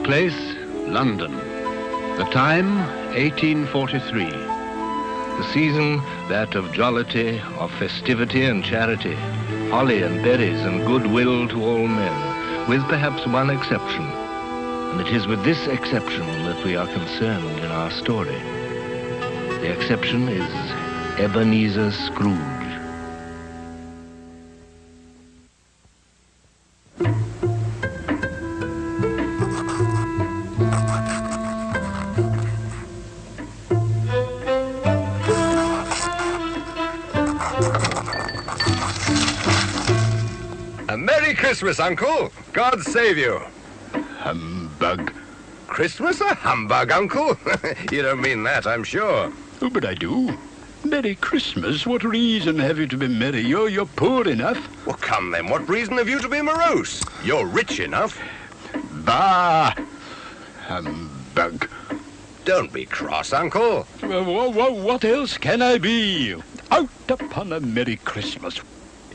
place, London. The time, 1843. The season, that of jollity, of festivity and charity, holly and berries and goodwill to all men, with perhaps one exception. And it is with this exception that we are concerned in our story. The exception is Ebenezer Scrooge. A Merry Christmas, Uncle. God save you. Humbug. Christmas a humbug, Uncle? You don't mean that, I'm sure. Oh, but I do. Merry Christmas? What reason have you to be merry? You're poor enough. Well, come then, what reason have you to be morose? You're rich enough. Bah! Humbug. Don't be cross, Uncle. What else can I be? Out upon a Merry Christmas.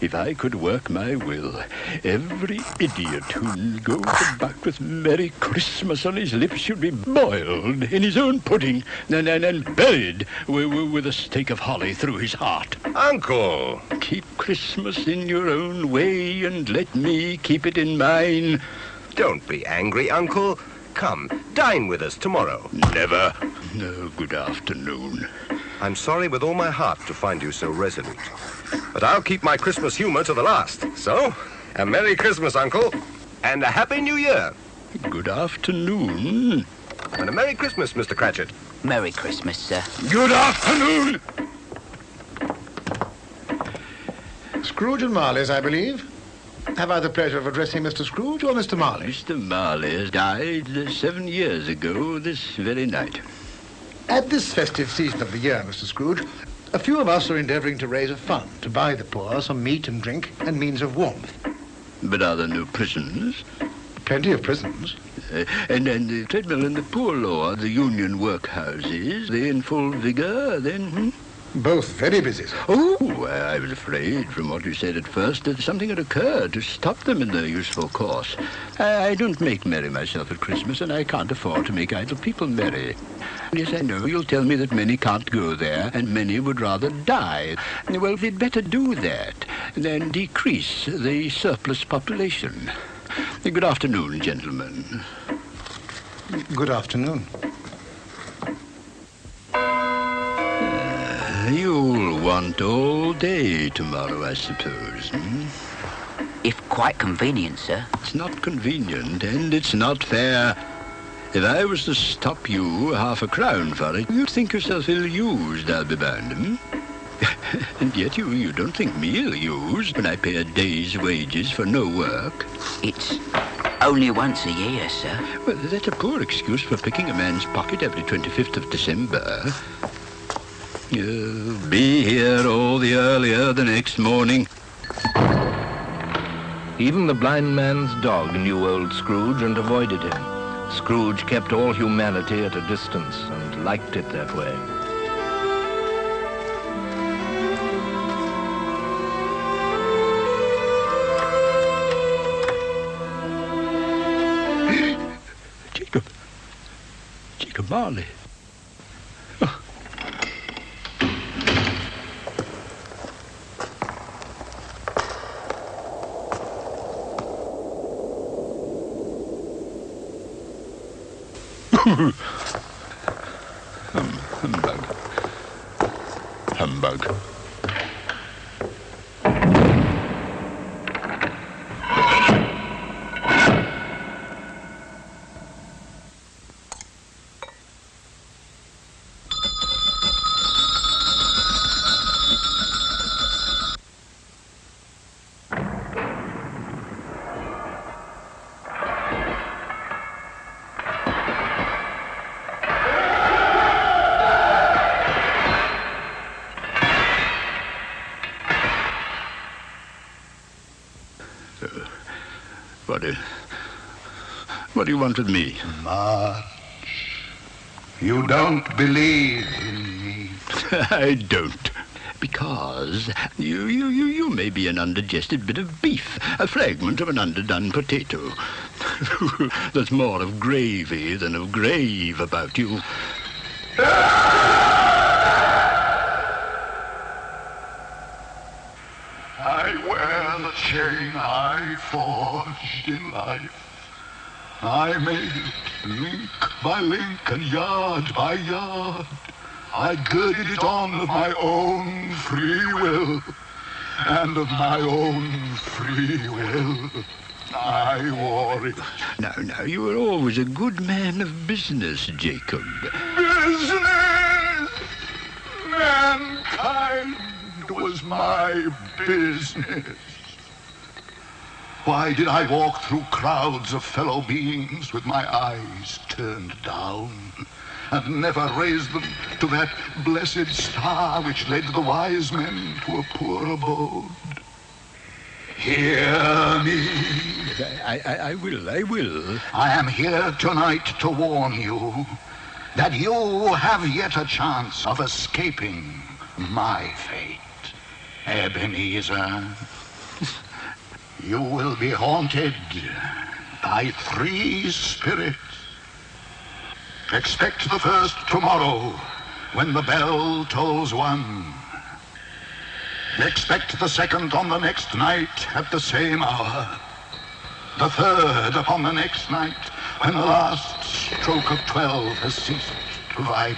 If I could work my will, every idiot who'd go back with Merry Christmas on his lips should be boiled in his own pudding and buried with a stake of holly through his heart. Uncle! Keep Christmas in your own way and let me keep it in mine. Don't be angry, Uncle. Come, dine with us tomorrow. Never. No, good afternoon. I'm sorry with all my heart to find you so resolute. But I'll keep my Christmas humor to the last. So, a Merry Christmas, Uncle, and a Happy New Year. Good afternoon. And a Merry Christmas, Mr. Cratchit. Merry Christmas, sir. Good afternoon. Scrooge and Marley's, I believe. Have I the pleasure of addressing Mr. Scrooge or Mr. Marley? Mr. Marley has died 7 years ago this very night. At this festive season of the year, Mr. Scrooge, a few of us are endeavouring to raise a fund to buy the poor some meat and drink and means of warmth. But are there no prisons? Plenty of prisons. And the treadmill and the poor law, the union workhouses, they in full vigour then? Both very busy, sir. Oh, I was afraid from what you said at first that something had occurred to stop them in their useful course. I don't make merry myself at Christmas, and I can't afford to make idle people merry. Yes, I know you'll tell me that many can't go there, and many would rather die. Well, we'd better do that than decrease the surplus population. Good afternoon, gentlemen. Good afternoon. You'll want all day tomorrow, I suppose, hmm? If quite convenient, sir. It's not convenient, and it's not fair. If I was to stop you half a crown for it, you'd think yourself ill-used, I'll be bound, hmm? And yet you don't think me ill-used when I pay a day's wages for no work. It's only once a year, sir. Well, that's a poor excuse for picking a man's pocket every 25th of December. You'll be here all the earlier the next morning. Even the blind man's dog knew old Scrooge and avoided him. Scrooge kept all humanity at a distance and liked it that way. Jacob Marley. Humbug. Humbug. What do you want with me? Much. You don't believe in me. I don't. Because you may be an undigested bit of beef, a fragment of an underdone potato. There's more of gravy than of grave about you. I wear the chain I forged in life. I made it link by link and yard by yard. I girded it on of my own free will, and of my own free will I wore it. Now, you were always a good man of business, Jacob. Business! Mankind was my business. Why did I walk through crowds of fellow beings with my eyes turned down, and never raise them to that blessed star which led the wise men to a poor abode? Hear me. I will. I am here tonight to warn you that you have yet a chance of escaping my fate. Ebenezer, you will be haunted by 3 spirits. Expect the first tomorrow when the bell tolls 1. Expect the second on the next night at the same hour. The third upon the next night when the last stroke of 12 has ceased to vibrate.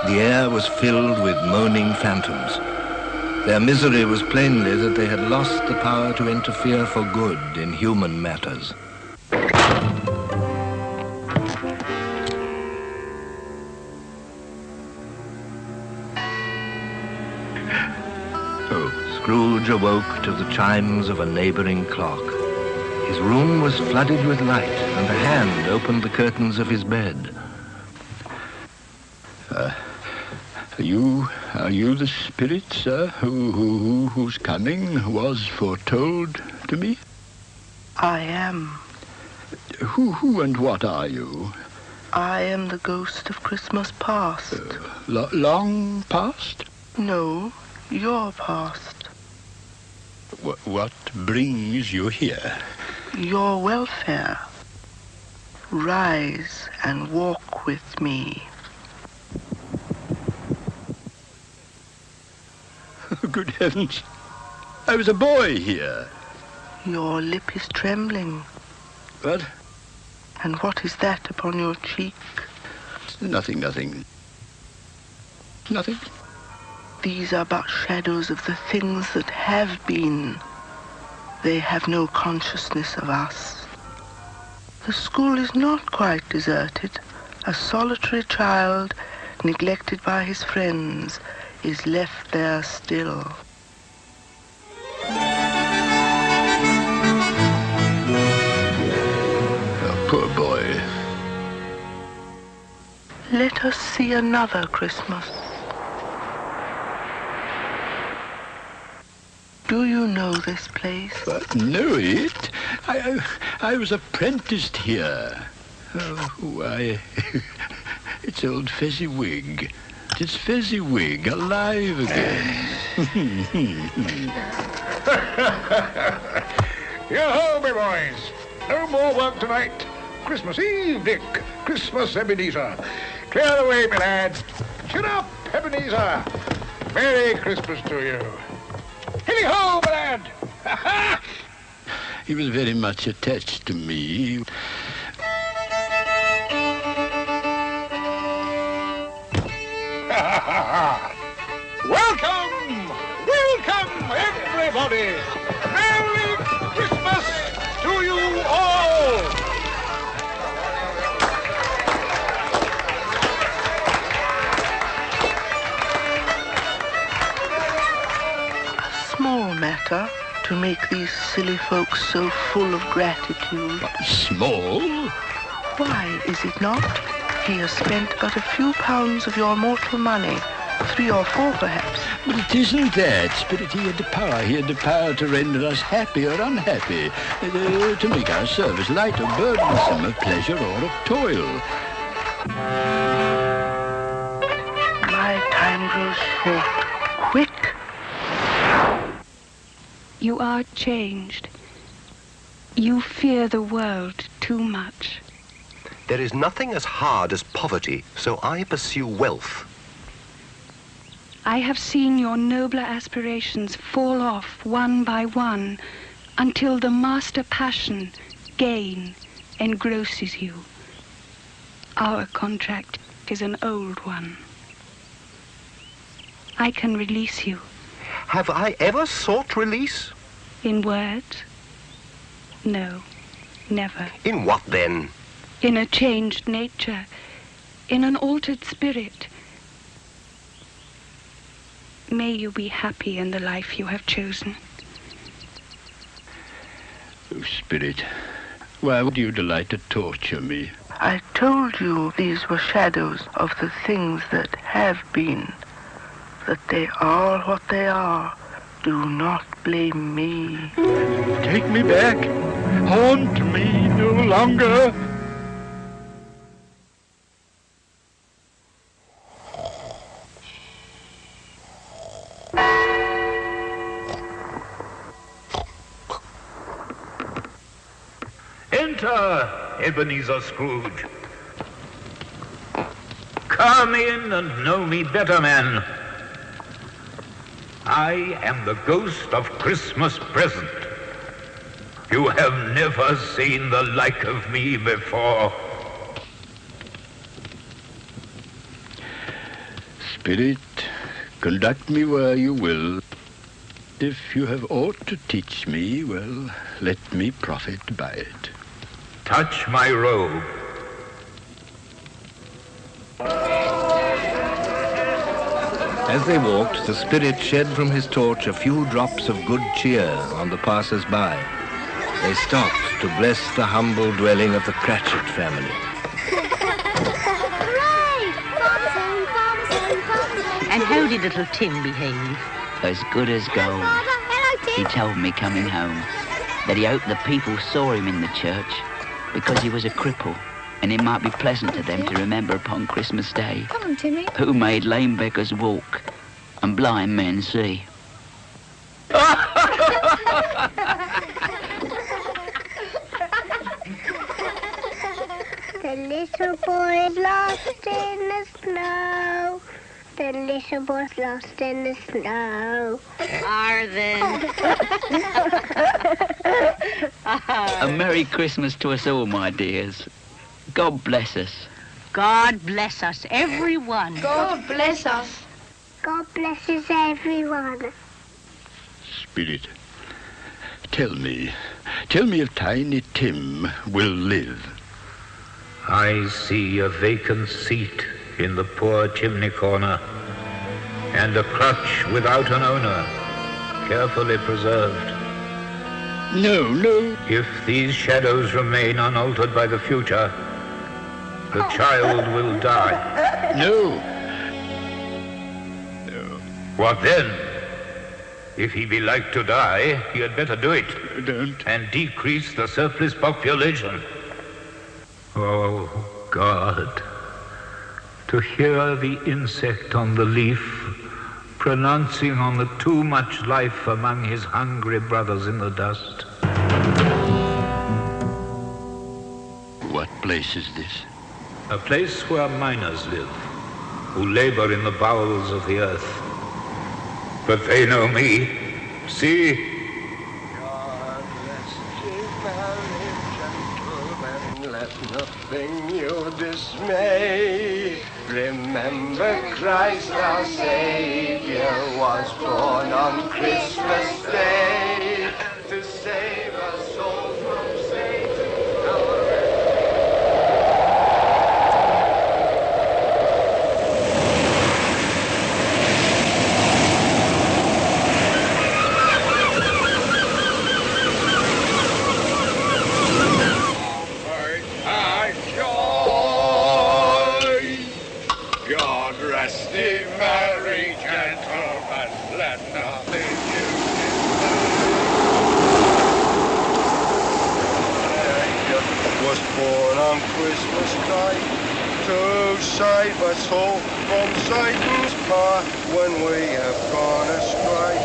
The air was filled with moaning phantoms. Their misery was plainly that they had lost the power to interfere for good in human matters. Scrooge awoke to the chimes of a neighboring clock. His room was flooded with light, and a hand opened the curtains of his bed. Are you the spirit, sir, whose coming was foretold to me? I am. Who and what are you? I am the ghost of Christmas past. Long past? No, your past. What brings you here? Your welfare. Rise and walk with me. Good heavens. I was a boy here. Your lip is trembling. What? And what is that upon your cheek? Nothing. Nothing. These are but shadows of the things that have been. They have no consciousness of us. The school is not quite deserted. A solitary child, neglected by his friends, is left there still. Oh, poor boy. Let us see another Christmas. Do you know this place? Know it? I was apprenticed here. Oh, why, it's old Fezziwig. It's Fezziwig, alive again. Yo-ho, my boys. No more work tonight. Christmas Eve, Dick. Christmas, Ebenezer. Clear the way, my lad. Shut up, Ebenezer. Merry Christmas to you. Hilly-ho, my lad. He was very much attached to me. Welcome, everybody. Merry Christmas to you all. A small matter to make these silly folks so full of gratitude. Small? Why, is it not? He has spent but a few pounds of your mortal money, 3 or 4 perhaps. But it isn't that, Spirit. He had the power to render us happy or unhappy, to make our service light or burdensome, of pleasure or of toil. My time grows short, quick. You are changed. You fear the world too much. There is nothing as hard as poverty, so I pursue wealth. I have seen your nobler aspirations fall off one by one until the master passion, gain, engrosses you. Our contract is an old one. I can release you. Have I ever sought release? In words? No, never. In what then? In a changed nature, in an altered spirit. May you be happy in the life you have chosen. Oh, Spirit, why would you delight to torture me? I told you these were shadows of the things that have been, that they are what they are. Do not blame me. Take me back. Haunt me no longer. Enter, Ebenezer Scrooge. Come in and know me better, man. I am the ghost of Christmas present. You have never seen the like of me before. Spirit, conduct me where you will. If you have aught to teach me, well, let me profit by it. Touch my robe. As they walked, the spirit shed from his torch a few drops of good cheer on the passers-by. They stopped to bless the humble dwelling of the Cratchit family. And how did little Tim behave? As good as gold. He told me coming home that he hoped the people saw him in the church because he was a cripple, and it might be pleasant to them to remember upon Christmas Day Come on, Timmy. who made lame beggars walk and blind men see. The little boy is lost in the snow. The little boy's lost in the snow. Are they? A Merry Christmas to us all, my dears. God bless us. God bless us, everyone. God bless us. God blesses everyone. Spirit, tell me if Tiny Tim will live. I see a vacant seat in the poor chimney corner, and a crutch without an owner, carefully preserved. No. If these shadows remain unaltered by the future, the child will die. No. What then? If he be like to die, he had better do it. Don't. And decrease the surplus population. Oh, God. To hear the insect on the leaf pronouncing on the too much life among his hungry brothers in the dust. What place is this? A place where miners live, who labor in the bowels of the earth. But they know me. See? God rest ye merry gentlemen, let nothing you dismay. Remember Christ our Savior was born on Christmas Day to save us souls from Satan. God rest ye merry gentlemen, let nothing you dismay. no save us all from Satan's path when we have gone astray.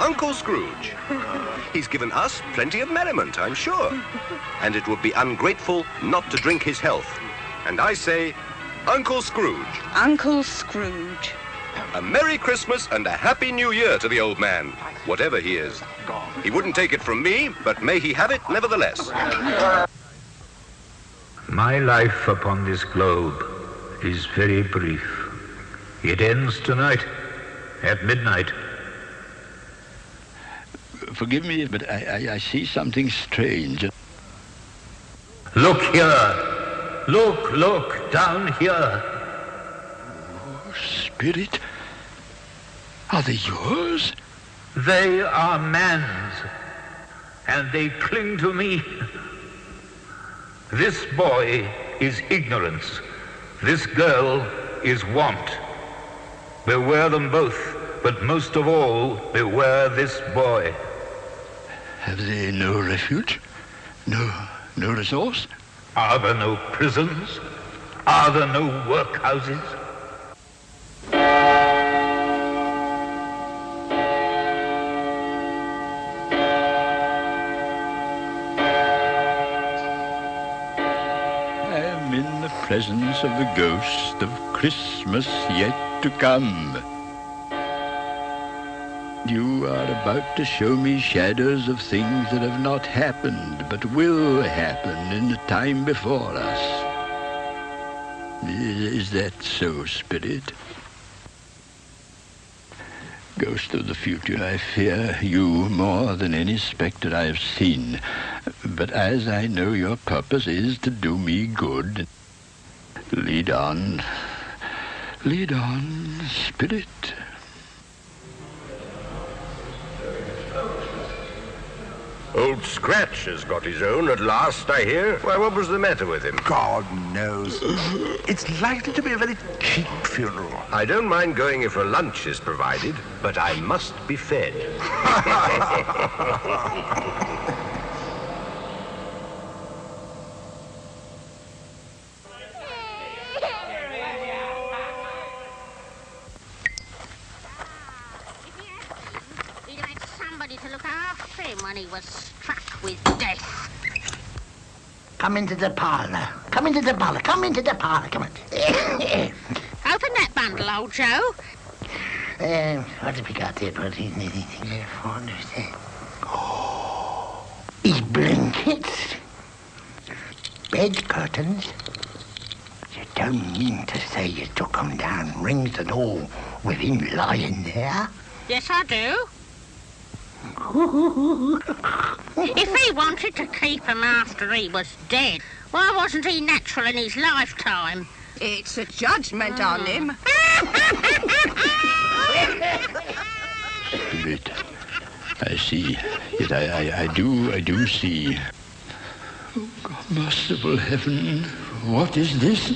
Uncle Scrooge. He's given us plenty of merriment, I'm sure. And it would be ungrateful not to drink his health. And I say, Uncle Scrooge. Uncle Scrooge. A Merry Christmas and a Happy New Year to the old man, whatever he is. He wouldn't take it from me, but may he have it nevertheless. My life upon this globe is very brief. It ends tonight, at midnight. Forgive me, but I see something strange. Look here. Look, down here. Oh, Spirit, are they yours? They are man's, and they cling to me. This boy is ignorance. This girl is want. Beware them both, but most of all, beware this boy. Have they no refuge? No resource? Are there no prisons? Are there no workhouses? I am in the presence of the ghost of Christmas yet to come. You are about to show me shadows of things that have not happened, but will happen in the time before us. Is that so, Spirit? Ghost of the future, I fear you more than any spectre I have seen. But as I know your purpose is to do me good, lead on, Spirit. Old Scratch has got his own at last, I hear. Why, what was the matter with him? God knows. It's likely to be a very cheap funeral. I don't mind going if a lunch is provided, but I must be fed. To look after him when he was struck with death. Come into the parlour. Come into the parlour. Come into the parlour. Come on. Open that bundle, old Joe. What have we got here? His blankets. Bed curtains. You don't mean to say you took them down, rings and all, with him lying there? Yes, I do. If he wanted to keep him after he was dead, why wasn't he natural in his lifetime? It's a judgment on him. Spirit, I see. Yet I do see. Oh, God, merciful heaven, what is this?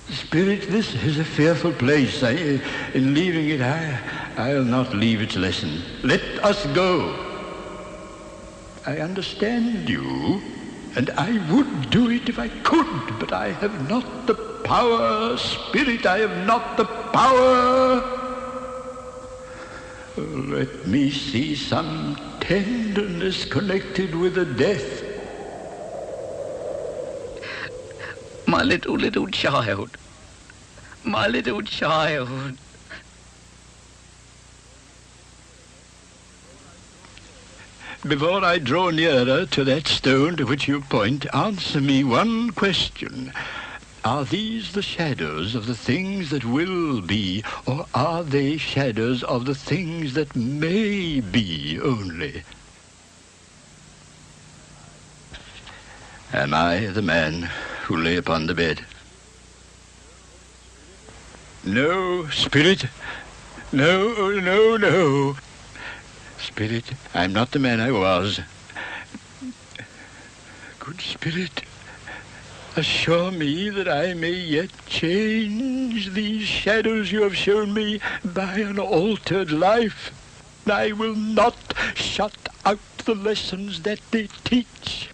Spirit, this is a fearful place. In leaving it, I'll not leave its lesson. Let us go. I understand you, and I would do it if I could, but I have not the power. Spirit, I have not the power. Let me see some tenderness connected with the death. My little child. My little child. Before I draw nearer to that stone to which you point, answer me one question. Are these the shadows of the things that will be, or are they shadows of the things that may be only? Am I the man who lay upon the bed? No, Spirit. No. Spirit, I'm not the man I was. Good Spirit, assure me that I may yet change. change these shadows you have shown me by an altered life. I will not shut out the lessons that they teach.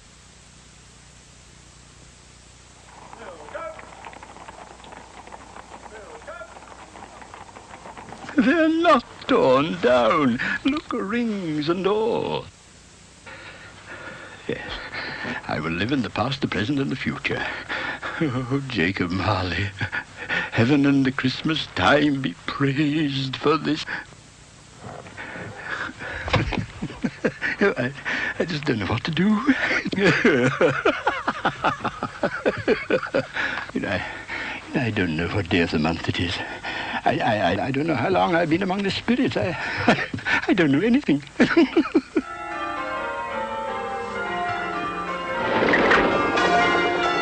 They're not torn down. Look, rings and all. Yes, I will live in the past, the present, and the future. Oh, Jacob Marley, heaven and the Christmas time be praised for this. I just don't know what to do. I don't know what day of the month it is. I don't know how long I've been among the spirits. I don't know anything.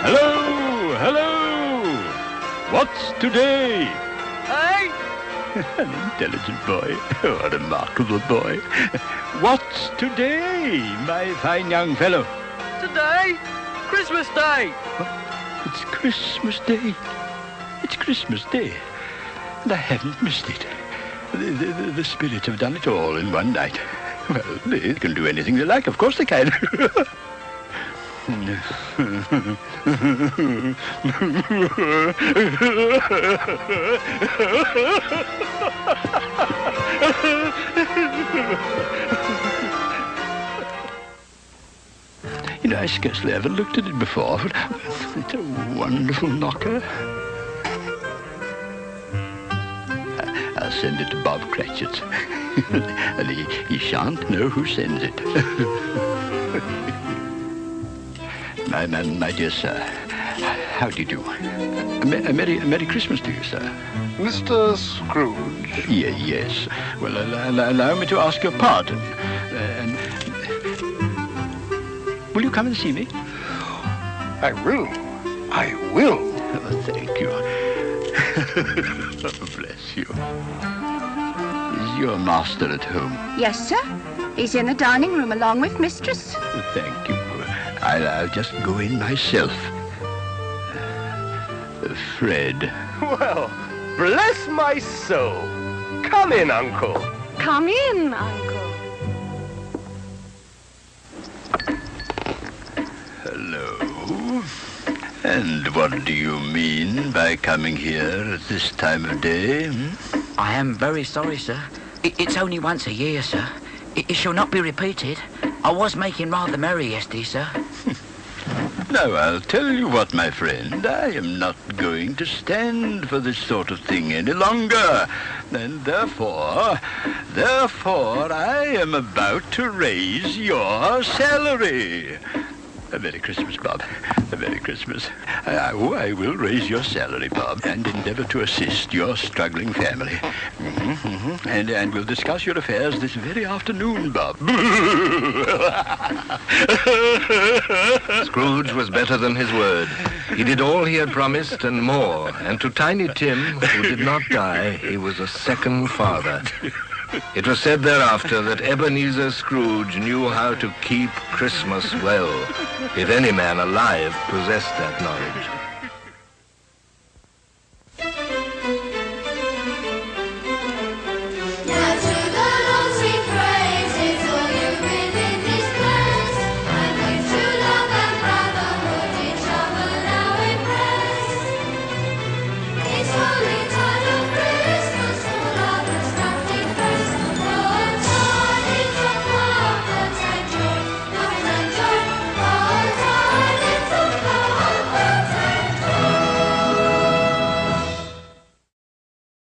Hello, hello. What's today? Hey? An intelligent boy. Oh, a remarkable boy. What's today, my fine young fellow? Today? Christmas Day. It's Christmas Day. It's Christmas Day. And I haven't missed it. The spirits have done it all in one night. Well, they can do anything they like. Of course they can. I scarcely ever looked at it before, but it's a wonderful knocker. I'll send it to Bob Cratchit. And he shan't know who sends it. My dear sir, how do you do? A Merry Christmas to you, sir. Mr. Scrooge? Yes. Well, allow me to ask your pardon. Will you come and see me? I will. I will. Oh, thank you. Oh, bless you. Is your master at home? Yes, sir. He's in the dining room along with mistress. Oh, thank you. I'll just go in myself. Fred. Well, bless my soul. Come in, Uncle. Come in, Uncle. Hello. And what do you mean by coming here at this time of day? I am very sorry, sir. It's only once a year, sir. It shall not be repeated. I was making rather merry yesterday, sir. Now, I'll tell you what, my friend. I am not going to stand for this sort of thing any longer. And therefore, I am about to raise your salary. A Merry Christmas, Bob. A Merry Christmas. I will raise your salary, Bob, and endeavor to assist your struggling family. And we'll discuss your affairs this very afternoon, Bob. Scrooge was better than his word. He did all he had promised and more. And to Tiny Tim, who did not die, he was a second father. It was said thereafter that Ebenezer Scrooge knew how to keep Christmas well, if any man alive possessed that knowledge.